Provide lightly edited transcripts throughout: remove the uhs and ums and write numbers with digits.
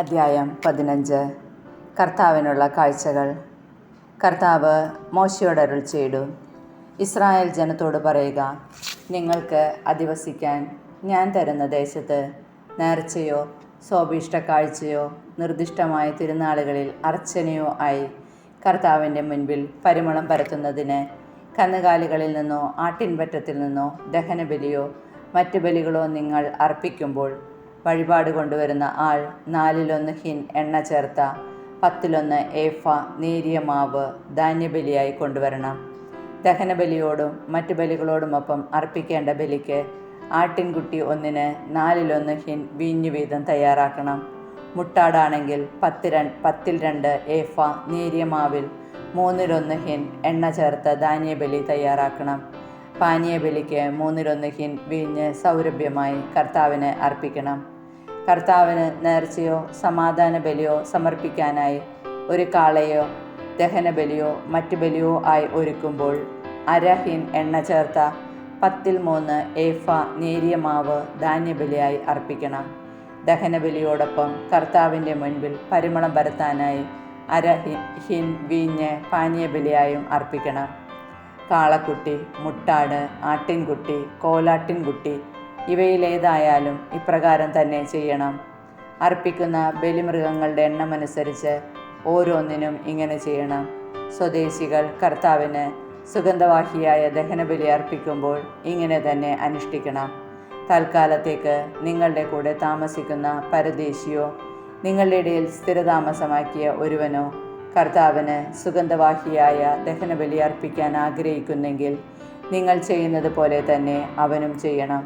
അധ്യായം 15. കർത്താവിനുള്ള കാഴ്ചകൾ. കർത്താവ് മോശയോട് അരുളിച്ചെയ്തു, ഇസ്രായേൽ ജനത്തോട് പറയുക, നിങ്ങൾക്ക് അധിവസിക്കാൻ ഞാൻ തരുന്ന ദേശത്ത് നേർച്ചയോ സ്വഭീഷ്ട കാഴ്ചയോ നിർദ്ദിഷ്ടമായ തിരുനാളുകളിൽ അർച്ചനയോ ആയി കർത്താവിൻ്റെ മുൻപിൽ പരിമളം പരത്തുന്നതിന് കന്നുകാലികളിൽ നിന്നോ ആട്ടിൻപറ്റത്തിൽ നിന്നോ ദഹനബലിയോ മറ്റു ബലികളോ നിങ്ങൾ അർപ്പിക്കുമ്പോൾ വഴിപാട് കൊണ്ടുവരുന്ന ആൾ 1/4 ഹിൻ എണ്ണ ചേർത്ത 1/10 ഏഫ നേരിയ മാവ് ധാന്യബലിയായി കൊണ്ടുവരണം. ദഹനബലിയോടും മറ്റു ബലികളോടുമൊപ്പം അർപ്പിക്കേണ്ട ബലിക്ക് ആട്ടിൻകുട്ടി ഒന്നിന് 1/4 ഹിൻ വീഞ്ഞു വീതം തയ്യാറാക്കണം. മുട്ടാടാണെങ്കിൽ 2 ഏഫ നേരിയ മാവിൽ 1/3 ഹിൻ എണ്ണ ചേർത്ത ധാന്യബലി തയ്യാറാക്കണം. പാനീയബലിക്ക് 1/3 ഹിൻ വീഞ്ഞ് സൗരഭ്യമായി കർത്താവിന് അർപ്പിക്കണം. കർത്താവിന് നേർച്ചയോ സമാധാന ബലിയോ സമർപ്പിക്കാനായി ഒരു കാളയോ ദഹനബലിയോ മറ്റു ബലിയോ ആയി ഒരുക്കുമ്പോൾ 1/2 ഹിൻ എണ്ണ ചേർത്ത 3 ഏഫ നേരിയ മാവ് ധാന്യബലിയായി അർപ്പിക്കണം. ദഹനബലിയോടൊപ്പം കർത്താവിൻ്റെ മുൻപിൽ പരിമളം പരത്താനായി 1/2 ഹിൻ വീഞ്ഞ് പാനീയബലിയായും അർപ്പിക്കണം. കാളക്കുട്ടി, മുട്ടാട്, ആട്ടിൻകുട്ടി, കോലാട്ടിൻകുട്ടി ഇവയിലേതായാലും ഇപ്രകാരം തന്നെ ചെയ്യണം. അർപ്പിക്കുന്ന ബലിമൃഗങ്ങളുടെ എണ്ണമനുസരിച്ച് ഓരോന്നിനും ഇങ്ങനെ ചെയ്യണം. സ്വദേശികൾ കർത്താവിന് സുഗന്ധവാഹിയായ ദഹനബലി അർപ്പിക്കുമ്പോൾ ഇങ്ങനെ തന്നെ അനുഷ്ഠിക്കണം. തൽക്കാലത്തേക്ക് നിങ്ങളുടെ കൂടെ താമസിക്കുന്ന പരദേശിയോ നിങ്ങളുടെ ഇടയിൽ സ്ഥിരതാമസമാക്കിയ ഒരുവനോ കർത്താവിന് സുഗന്ധവാഹിയായ ദഹനബലി അർപ്പിക്കാൻ ആഗ്രഹിക്കുന്നെങ്കിൽ നിങ്ങൾ ചെയ്യുന്നത് പോലെ തന്നെ അവനും ചെയ്യണം.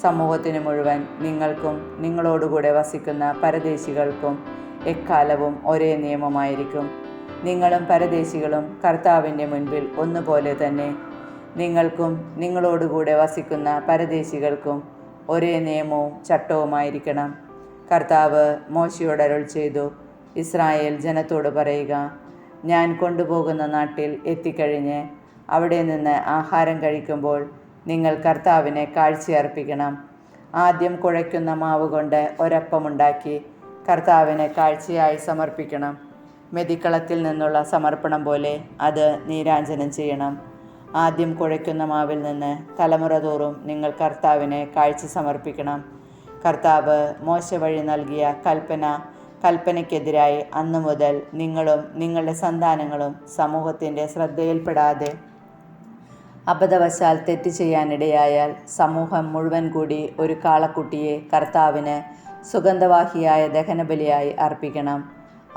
സമൂഹത്തിന് മുഴുവൻ നിങ്ങൾക്കും നിങ്ങളോടുകൂടെ വസിക്കുന്ന പരദേശികൾക്കും എക്കാലവും ഒരേ നിയമമായിരിക്കും. നിങ്ങളും പരദേശികളും കർത്താവിൻ്റെ മുൻപിൽ ഒന്നുപോലെ തന്നെ. നിങ്ങൾക്കും നിങ്ങളോടുകൂടെ വസിക്കുന്ന പരദേശികൾക്കും ഒരേ നിയമവും ചട്ടവുമായിരിക്കണം. കർത്താവ് മോശയോട് അരുളിച്ചെയ്തു, ഇസ്രായേൽ ജനത്തോട് പറയുക, ഞാൻ കൊണ്ടുപോകുന്ന നാട്ടിൽ എത്തിക്കഴിഞ്ഞ് അവിടെ നിന്ന് ആഹാരം കഴിക്കുമ്പോൾ നിങ്ങൾ കർത്താവിനെ കാഴ്ചയർപ്പിക്കണം. ആദ്യം കുഴയ്ക്കുന്ന മാവ് കൊണ്ട് ഒരപ്പമുണ്ടാക്കി കർത്താവിന് കാഴ്ചയായി സമർപ്പിക്കണം. മെതിക്കളത്തിൽ നിന്നുള്ള സമർപ്പണം പോലെ അത് നീരാഞ്ജനം ചെയ്യണം. ആദ്യം കുഴയ്ക്കുന്ന മാവിൽ നിന്ന് തലമുറ തോറും നിങ്ങൾ കർത്താവിനെ കാഴ്ച സമർപ്പിക്കണം. കർത്താവ് മോശ വഴി നൽകിയ കൽപ്പനയ്ക്കെതിരായി അന്നു മുതൽ നിങ്ങളും നിങ്ങളുടെ സന്താനങ്ങളും സമൂഹത്തിൻ്റെ ശ്രദ്ധയിൽപ്പെടാതെ അബദ്ധവശാൽ തെറ്റ് ചെയ്യാനിടയായാൽ സമൂഹം മുഴുവൻ കൂടി ഒരു കാളക്കുട്ടിയെ കർത്താവിന് സുഗന്ധവാഹിയായ ദഹനബലിയായി അർപ്പിക്കണം.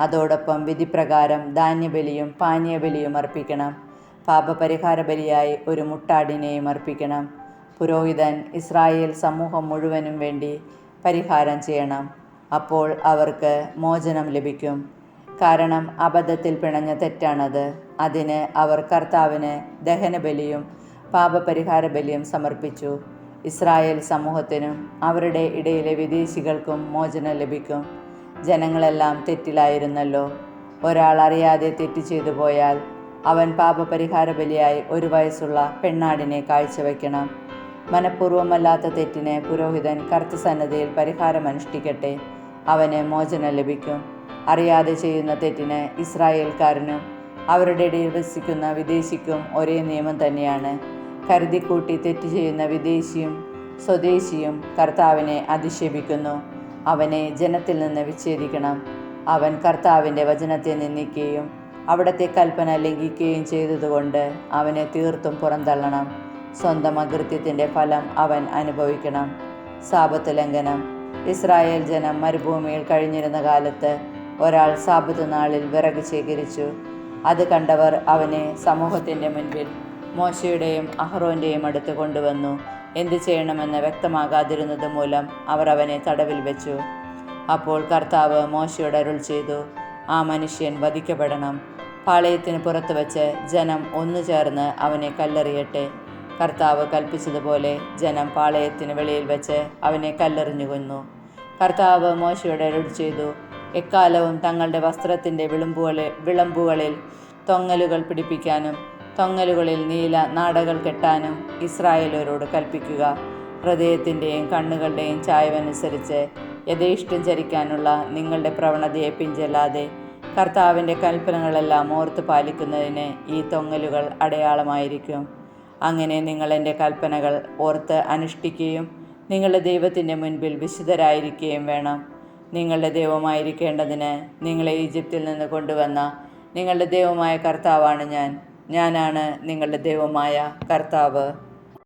അതോടൊപ്പം വിധിപ്രകാരം ധാന്യബലിയും പാനീയബലിയും അർപ്പിക്കണം. പാപപരിഹാര ബലിയായി ഒരു മുട്ടാടിനെയും അർപ്പിക്കണം. പുരോഹിതൻ ഇസ്രായേൽ സമൂഹം മുഴുവനും വേണ്ടി പരിഹാരം ചെയ്യണം. അപ്പോൾ അവർക്ക് മോചനം ലഭിക്കും. കാരണം അബദ്ധത്തിൽ പിണഞ്ഞ തെറ്റാണത്. അതിന് അവർ കർത്താവിന് ദഹനബലിയും പാപപരിഹാര ബലിയും സമർപ്പിച്ചു. ഇസ്രായേൽ സമൂഹത്തിനും അവരുടെ ഇടയിലെ വിദേശികൾക്കും മോചനം ലഭിക്കും. ജനങ്ങളെല്ലാം തെറ്റിലായിരുന്നല്ലോ. ഒരാൾ അറിയാതെ തെറ്റ് ചെയ്തു പോയാൽ അവൻ പാപപരിഹാര ബലിയായി 1 വയസ്സുള്ള പെണ്ണാടിനെ കാഴ്ചവെക്കണം. മനഃപൂർവ്വമല്ലാത്ത തെറ്റിന് പുരോഹിതൻ കർത്തൃസന്നിധിയിൽ പരിഹാരം അനുഷ്ഠിക്കട്ടെ, അവന് മോചനം ലഭിക്കും. അറിയാതെ ചെയ്യുന്ന തെറ്റിന് ഇസ്രായേൽക്കാരനും അവരുടെ ഇടയിൽ വസിക്കുന്ന വിദേശിക്കും ഒരേ നിയമം തന്നെയാണ്. കരുതിക്കൂട്ടി തെറ്റ് ചെയ്യുന്ന വിദേശിയും സ്വദേശിയും കർത്താവിനെ അധിക്ഷേപിക്കുന്നു. അവനെ ജനത്തിൽ നിന്ന് വിച്ഛേദിക്കണം. അവൻ കർത്താവിൻ്റെ വചനത്തെ നിന്ദിക്കുകയും അവിടുത്തെ കൽപ്പന ലംഘിക്കുകയും ചെയ്തതുകൊണ്ട് അവനെ തീർത്തും പുറന്തള്ളണം. സ്വന്തം അകൃത്യത്തിൻ്റെ ഫലം അവൻ അനുഭവിക്കണം. സാബത്ത് ലംഘനം. ഇസ്രായേൽ ജനം മരുഭൂമിയിൽ കഴിഞ്ഞിരുന്ന കാലത്ത് ഒരാൾ സാബത്ത് നാളിൽ വിറക് ശേഖരിച്ചു. അത് കണ്ടവർ അവനെ സമൂഹത്തിൻ്റെ മുൻപിൽ മോശയുടെയും അഹ്റോൻ്റെയും അടുത്ത് കൊണ്ടുവന്നു. എന്തു ചെയ്യണമെന്ന് വ്യക്തമാകാതിരുന്നത് മൂലം അവർ അവനെ തടവിൽ വെച്ചു. അപ്പോൾ കർത്താവ് മോശയോട് അരുളിച്ചെയ്തു, ആ മനുഷ്യൻ വധിക്കപ്പെടണം. പാളയത്തിന് പുറത്ത് വച്ച് ജനം ഒന്നു ചേർന്ന് അവനെ കല്ലെറിയട്ടെ. കർത്താവ് കൽപ്പിച്ചതുപോലെ ജനം പാളയത്തിന് വെളിയിൽ വെച്ച് അവനെ കല്ലെറിഞ്ഞു കൊന്നു. കർത്താവ് മോശയോട് അരുളിച്ചെയ്തു, എക്കാലവും തങ്ങളുടെ വസ്ത്രത്തിൻ്റെ വിളമ്പുകളിൽ തൊങ്ങലുകൾ പിടിപ്പിക്കാനും തൊങ്ങലുകളിൽ നീല നാടകൾ കെട്ടാനും ഇസ്രായേലരോട് കൽപ്പിക്കുക. ഹൃദയത്തിൻ്റെയും കണ്ണുകളുടെയും ചായ്വനുസരിച്ച് യഥേഷ്ടം ചരിക്കാനുള്ള നിങ്ങളുടെ പ്രവണതയെ പിഞ്ചെല്ലാതെ കർത്താവിൻ്റെ കൽപ്പനകളെല്ലാം ഓർത്ത് പാലിക്കുന്നതിന് ഈ തൊങ്ങലുകൾ അടയാളമായിരിക്കും. അങ്ങനെ നിങ്ങൾ എൻ്റെ കൽപ്പനകൾ ഓർത്ത് അനുഷ്ഠിക്കുകയും നിങ്ങളുടെ ദൈവത്തിൻ്റെ മുൻപിൽ വിശുദ്ധരായിരിക്കുകയും വേണം. നിങ്ങളുടെ ദൈവമായിരിക്കേണ്ടതിന് നിങ്ങളെ ഈജിപ്തിൽ നിന്ന് കൊണ്ടുവന്ന നിങ്ങളുടെ ദൈവമായ കർത്താവാണ് ഞാനാണ് നിങ്ങളുടെ ദൈവമായ കർത്താവ്.